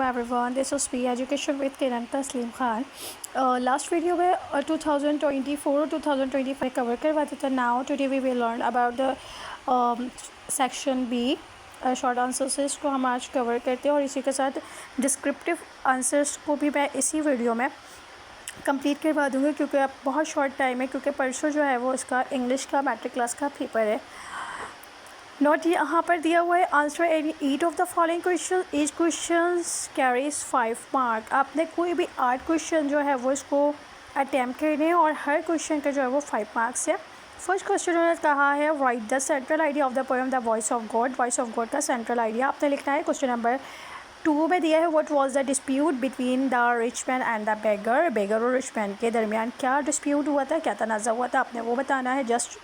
everyone, this is P Education with Kiran Taslim Khan. Last video में 2024 और 2025 cover करवाते थे. Now today we will learn about the section B. Short answers इसको हम आज cover करते हैं और इसी के साथ डिस्क्रिप्टिव आंसर्स को भी मैं इसी वीडियो में कंप्लीट करवा दूँगी क्योंकि अब बहुत शॉर्ट टाइम है, क्योंकि परसों जो है वो इसका इंग्लिश का मैट्रिक क्लास का पेपर है. नोट यहाँ पर दिया हुआ है, answer any 8 of the following question, each question carries 5 mark. आपने कोई भी 8 क्वेश्चन जो है वो इसको अटैम्प्ट करने हैं और हर क्वेश्चन का जो है वो 5 मार्क्स है. फर्स्ट क्वेश्चन उन्होंने कहा है write the central idea of the poem the voice of God. Voice of God का सेंट्रल आइडिया आपने लिखना है. क्वेश्चन नंबर 2 में दिया है what was the dispute between the rich man and the beggar. Beggar और रिच मैन के दरमियान क्या डिस्प्यूट हुआ था, क्या तनाज़ा हुआ था, आपने वो बताना है. जस्ट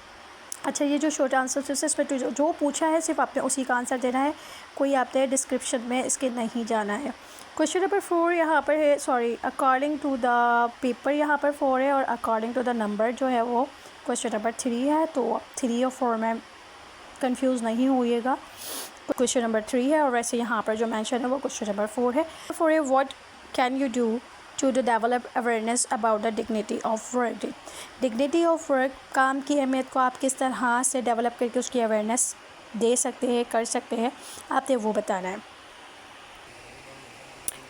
अच्छा, ये जो शॉर्ट आंसर है इस पर जो पूछा है सिर्फ आपने उसी का आंसर देना है, कोई आपने डिस्क्रिप्शन में इसके नहीं जाना है. क्वेश्चन नंबर 4 यहाँ पर है, sorry according to the paper यहाँ पर 4 है और अकॉर्डिंग टू द नंबर जो है वो क्वेश्चन नंबर 3 है. तो 3 और 4 में कंफ्यूज नहीं होइएगा. क्वेश्चन नंबर 3 है और वैसे यहाँ पर जो मेंशन है वो क्वेश्चन नंबर 4 है. 4 है what can you do to develop awareness about the dignity of work. dignity of work, काम की अहमियत को आप किस तरह से डेवलप करके उसकी अवेयरनेस दे सकते हैं, कर सकते हैं, आपने वो बताना है.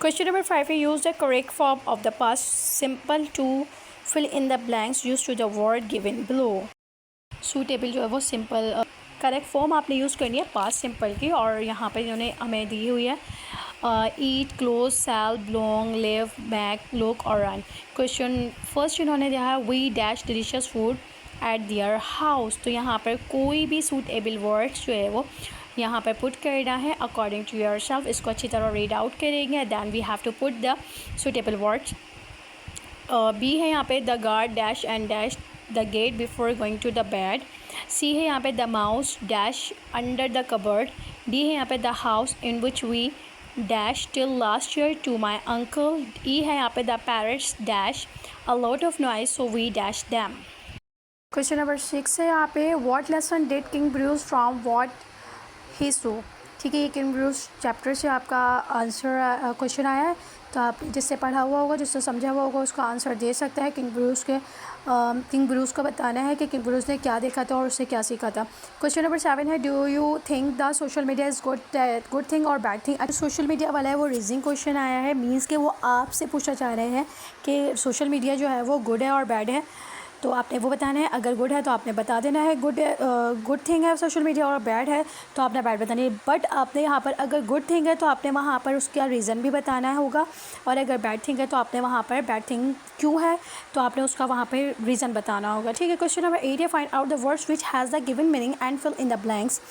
क्वेश्चन नंबर 5 है use the correct form of the past simple to fill in the blanks use to the word given below. Suitable जो है वो सिंपल करेक्ट फॉर्म आपने यूज़ करनी है पास्ट सिंपल की, और यहाँ पर इन्होंने हमें दी हुई है eat, close, sell, belong, live, back, look और रन. क्वेश्चन फर्स्ट इन्होंने दिया है we dash delicious food at their house. तो यहाँ पर कोई भी सूटेबल वर्ड्स जो है वो यहाँ पर पुट करना है अकॉर्डिंग टू योर सेल्फ. इसको अच्छी तरह रीड आउट करेंगे, then we have to put the suitable words. B है यहाँ पे the guard dash and dash the gate before going to the bed. C है यहाँ पे the mouse dash under the cupboard. D है यहाँ पे the house in which we dash till last year to my uncle. E है यहाँ पे the parrots dash a lot of noise so we dash them. Question number 6 है यहाँ पे what lesson did King Bruce from what he saw. ठीक है, ये king Bruce chapter से आपका आंसर क्वेश्चन आया है, तो आप जिससे पढ़ा हुआ होगा, जिससे समझा हुआ होगा उसका आंसर दे सकता है. किंग ब्रूस को बताना है कि किंग ब्रूस ने क्या देखा था और उससे क्या सीखा था. क्वेश्चन नंबर 7 है do you think the social media is good thing और बैड थिंग. अच्छा, सोशल मीडिया वाला है वो रीजनिंग क्वेश्चन आया है, मीन्स कि वो आपसे पूछना चाह रहे हैं कि सोशल मीडिया जो है वो गुड है और बैड है, तो आपने वो बताना है. अगर गुड है तो आपने बता देना है गुड थिंग है सोशल मीडिया, और बैड है तो आपने बैड बतानी है. बट आपने यहाँ पर अगर गुड थिंग है तो आपने वहाँ पर उसका रीज़न भी बताना होगा, और अगर बैड थिंग है तो आपने वहाँ पर बैड थिंग क्यों है तो आपने उसका वहाँ पर रीज़न बताना होगा. ठीक है. क्वेश्चन नंबर 8 है find out the words which has the given meaning and fill in the blanks.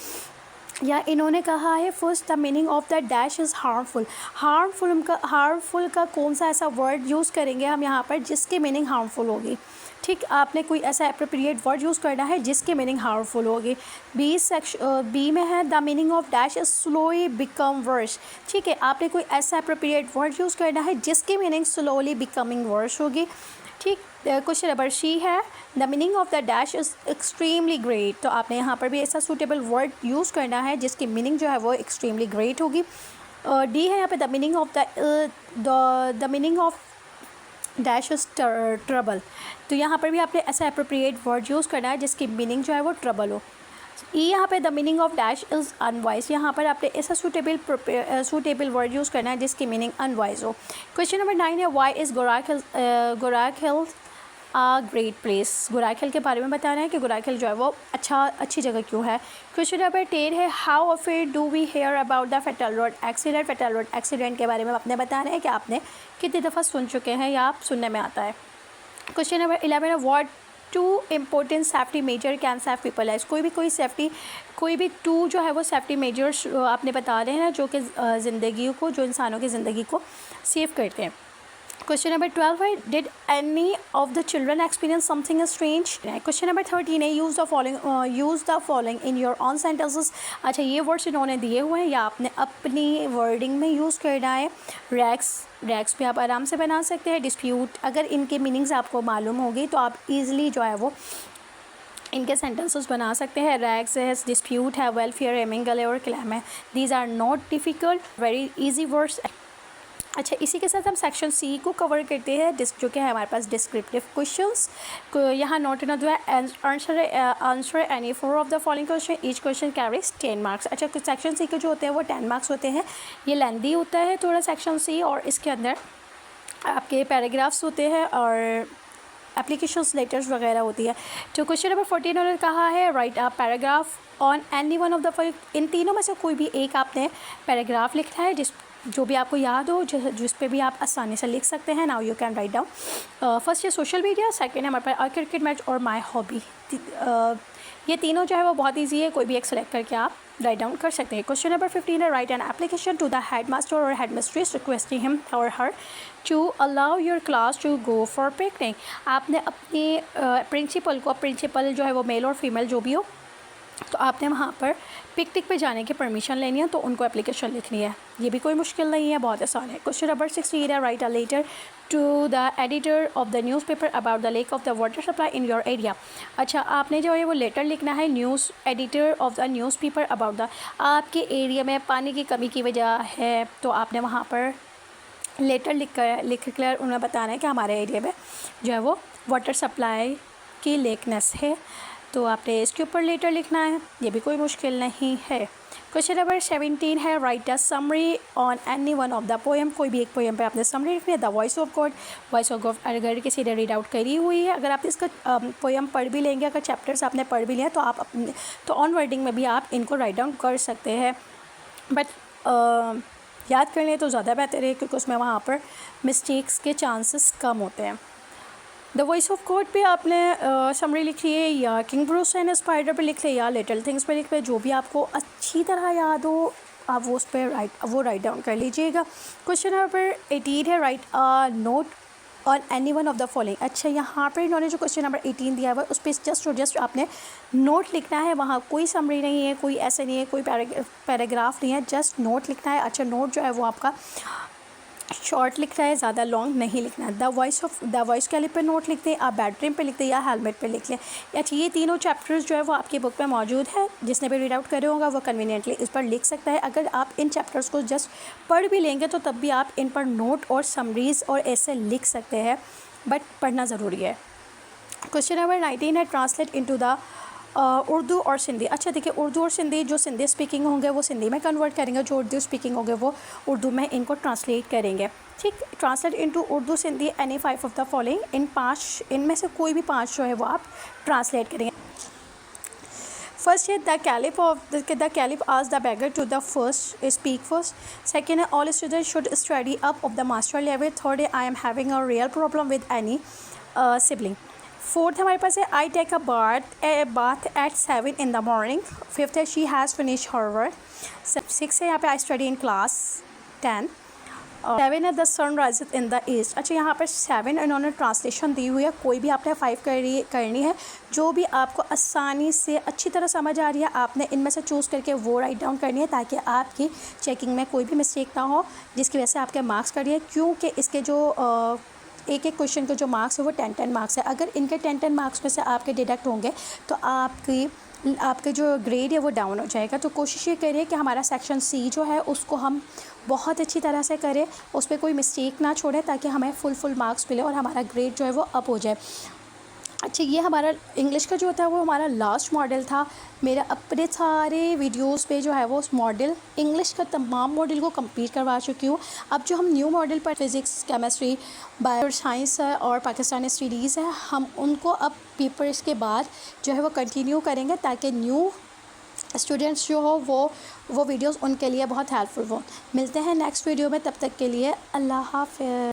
या इन्होंने कहा है first the meaning of the dash is harmful. Harmful का कौन सा ऐसा वर्ड यूज़ करेंगे हम यहाँ पर जिसकी मीनिंग हार्मफुल होगी. ठीक, आपने कोई ऐसा अप्रोप्रिएट वर्ड यूज़ करना है जिसकी मीनिंग हार्मफुल होगी. बी में है the meaning of dash is slowly become verse. ठीक है, आपने कोई ऐसा अप्रोप्रिएट वर्ड यूज़ करना है जिसकी मीनिंग स्लोली बिकमिंग वर्स होगी. ठीक. क्वेश्चन नंबर सी है the meaning of the dash is extremely great. तो आपने यहाँ पर भी ऐसा सूटेबल वर्ड यूज़ करना है जिसकी मीनिंग जो है वो एक्सट्रीमली ग्रेट होगी. डी है यहाँ पे the meaning of the meaning of dash is trouble. तो यहाँ पर भी आपने ऐसा अप्रोप्रिएट वर्ड यूज़ करना है जिसकी मीनिंग जो है वो ट्रबल हो. ई यहाँ पे the meaning of dash is unwise. यहाँ पर आपने ऐसा सूटेबल वर्ड यूज़ करना है जिसकी मीनिंग अनवाइज हो. क्वेश्चन नंबर 9 है why is Gorakh hill a great place. Gorakh hill के बारे में बताना है कि गोरख हिल जो है वो अच्छी जगह क्यों है. क्वेश्चन नंबर 10 है how often do we hear about the fatal road accident. Fatal road accident के बारे में आपने बताना है कि आपने कितनी दफ़ा सुन चुके हैं या आप सुनने में आता है. क्वेश्चन नंबर 11 है what two important safety measure can safe people life. कोई भी टू जो है वो सेफ्टी मेजर्स आपने बता रहे हैं जो कि जो इंसानों की ज़िंदगी को सेव करते हैं. क्वेश्चन नंबर 12 है did any of the children experience something strange. Question number 13 है use the following in your on sentences. अच्छा, ये वर्ड्स इन्होंने दिए हुए हैं या आपने अपनी वर्डिंग में यूज़ करना है. रैक्स भी आप आराम से बना सकते हैं. डिस्प्यूट, अगर इनके मीनिंग्स आपको मालूम होगी तो आप ईज़िली जो है वो इनके सेंटेंसेस बना सकते हैं. रैग्स है, डिस्प्यूट है, वेलफेयर है, मिंगल है और क्लैम है. These are not difficult, very easy words. अच्छा, इसी के साथ हम सेक्शन सी को कवर करते हैं, जो कि है हमारे पास डिस्क्रिप्टिव क्वेश्चंस। यहाँ नोट ना जो है answer any 4 of the following question, each question carries 10 marks. अच्छा, कुछ सेक्शन सी के जो होते हैं वो 10 मार्क्स होते हैं। ये लेंदी होता है थोड़ा सेक्शन सी, और इसके अंदर आपके पैराग्राफ्स होते हैं और एप्लीकेशंस लेटर्स वगैरह होती है। तो क्वेश्चन नंबर 14 उन्होंने कहा है write a paragraph on any one of the, इन तीनों में से कोई भी एक आपने पैराग्राफ लिखना है जो भी आपको याद हो, जिस पे भी आप आसानी से लिख सकते हैं। Now you can write down. First है सोशल मीडिया, सेकंड है हमारे पास क्रिकेट मैच और माय हॉबी। ये तीनों जो है वो बहुत ईजी है, कोई भी एक सेलेक्ट करके आप राइट डाउन कर सकते हैं। क्वेश्चन नंबर 15 है write an application to the head master or head mistress requesting him or her to allow your class to go for picnic. आपने अपनी प्रिंसिपल को, प्रिंसिपल जो है वो मेल और फीमेल जो भी हो, तो आपने वहाँ पर पिकनिक पे जाने की परमिशन लेनी है, तो उनको एप्लीकेशन लिखनी है। ये भी कोई मुश्किल नहीं है, बहुत आसान है। क्वेश्चन नंबर 16 है write a letter to the editor of the newspaper about the lack of the water supply in your area. अच्छा, आपने जो है वो लेटर लिखना है news editor of the newspaper about the, आपके एरिया में पानी की कमी की वजह है, तो आपने वहाँ पर लेटर लिख कर उन्हें बताना है कि हमारे एरिया में जो है वो वाटर सप्लाई की लेकनेस है, तो आपने इसके ऊपर लेटर लिखना है। ये भी कोई मुश्किल नहीं है। क्वेश्चन नंबर 17 है write a summary on any one of the poem. कोई भी एक पोएम पे आपने समरी लिखनी है। The voice of God, voice of God अगर किसी ने रीड आउट करी हुई है, अगर आप इसका पोएम पढ़ भी लेंगे, अगर चैप्टर्स आपने पढ़ भी लिया, तो आप अपने तो ऑन वर्डिंग में भी आप इनको राइट डाउन कर सकते हैं, बट याद कर लें तो ज़्यादा बेहतर है, क्योंकि उसमें वहाँ पर मिस्टेक्स के चांसेस कम होते हैं। द वॉइस ऑफ गॉड पे आपने समरी लिखी है, या किंग ब्रूस एंड स्पाइडर पे लिख ले, या लिटिल थिंग्स पे लिख ले, जो भी आपको अच्छी तरह याद हो आप वो उस पर राइट डाउन कर लीजिएगा। क्वेश्चन नंबर 18 है write a note on any one of the following. अच्छा, यहाँ पर इन्होंने जो क्वेश्चन नंबर 18 दिया हुआ है उस पर जस्ट आपने नोट लिखना है, वहाँ कोई समरी नहीं है, कोई ऐसे नहीं है, कोई पैराग्राफ नहीं है, जस्ट नोट लिखना है। अच्छा, नोट जो है वो आपका शॉर्ट लिखना है, ज़्यादा लॉन्ग नहीं लिखना है। द वॉइस कैलिप पे नोट लिखते हैं, आप बैटरी पे लिखते हैं या हेलमेट पे लिख लें। अच्छा, ये तीनों चैप्टर्स जो है वो आपकी बुक में मौजूद है, जिसने भी रीड आउट करे होगा वो कन्वीनियंटली इस पर लिख सकता है। अगर आप इन चैप्टर्स को जस्ट पढ़ भी लेंगे तो तब भी आप इन पर नोट और समरीज़ और ऐसे लिख सकते हैं, बट पढ़ना ज़रूरी है। क्वेश्चन नंबर 19 है ट्रांसलेट इनटू द उर्दू और सिंधी। अच्छा, देखिए, उर्दू और सिंधी, जो सिंधी स्पीकिंग होंगे वो सिंधी में कन्वर्ट करेंगे, जो उर्दू स्पीकिंग होंगे वो उर्दू में इनको ट्रांसलेट करेंगे। ठीक, translate into Urdu Sindhi any 5 of the following, इनमें से कोई भी 5 जो है वो आप ट्रांसलेट करेंगे। फर्स्ट है the caliph asked the beggar to the first speak first. Second है all students should study up of the master level. Third है I am having a real problem with any sibling. Fourth हमारे पास है I take a bath at 7 in the morning। Fifth है she has finish her work. 6 है यहाँ पे I study in class 10। 7 है the sun rises in the east. अच्छा, यहाँ पर 7 इन्होंने ट्रांसलेशन दी हुई है, कोई भी आपने 5 करनी है, जो भी आपको आसानी से अच्छी तरह समझ आ रही है आपने इनमें से चूज़ करके वो राइट डाउन करनी है, ताकि आपकी चेकिंग में कोई भी मिस्टेक ना हो जिसकी वजह से आपके मार्क्स कटिए, क्योंकि इसके जो एक क्वेश्चन के जो मार्क्स है वो 10 मार्क्स है। अगर इनके 10 मार्क्स में से आपके डिडक्ट होंगे तो आपके जो ग्रेड है वो डाउन हो जाएगा। तो कोशिश ये करिए कि हमारा सेक्शन सी जो है उसको हम बहुत अच्छी तरह से करें, उस पर कोई मिस्टेक ना छोड़ें, ताकि हमें फुल मार्क्स मिले और हमारा ग्रेड जो है वो अप हो जाए। अच्छा, ये हमारा इंग्लिश का जो था वो हमारा लास्ट मॉडल था। मेरा अपने सारे वीडियोस पे जो है वो उस मॉडल इंग्लिश का तमाम मॉडल को कंप्लीट करवा चुकी हूँ। अब जो हम न्यू मॉडल पर फिज़िक्स, केमिस्ट्री, बायो साइंस है और पाकिस्तानी स्टडीज़ है, हम उनको अब पेपर्स के बाद जो है वो कंटिन्यू करेंगे, ताकि न्यू स्टूडेंट्स जो हो वो वीडियोस उनके लिए बहुत हेल्पफुल हो। मिलते हैं नेक्स्ट वीडियो में, तब तक के लिए अल्लाह हाफ़िज़।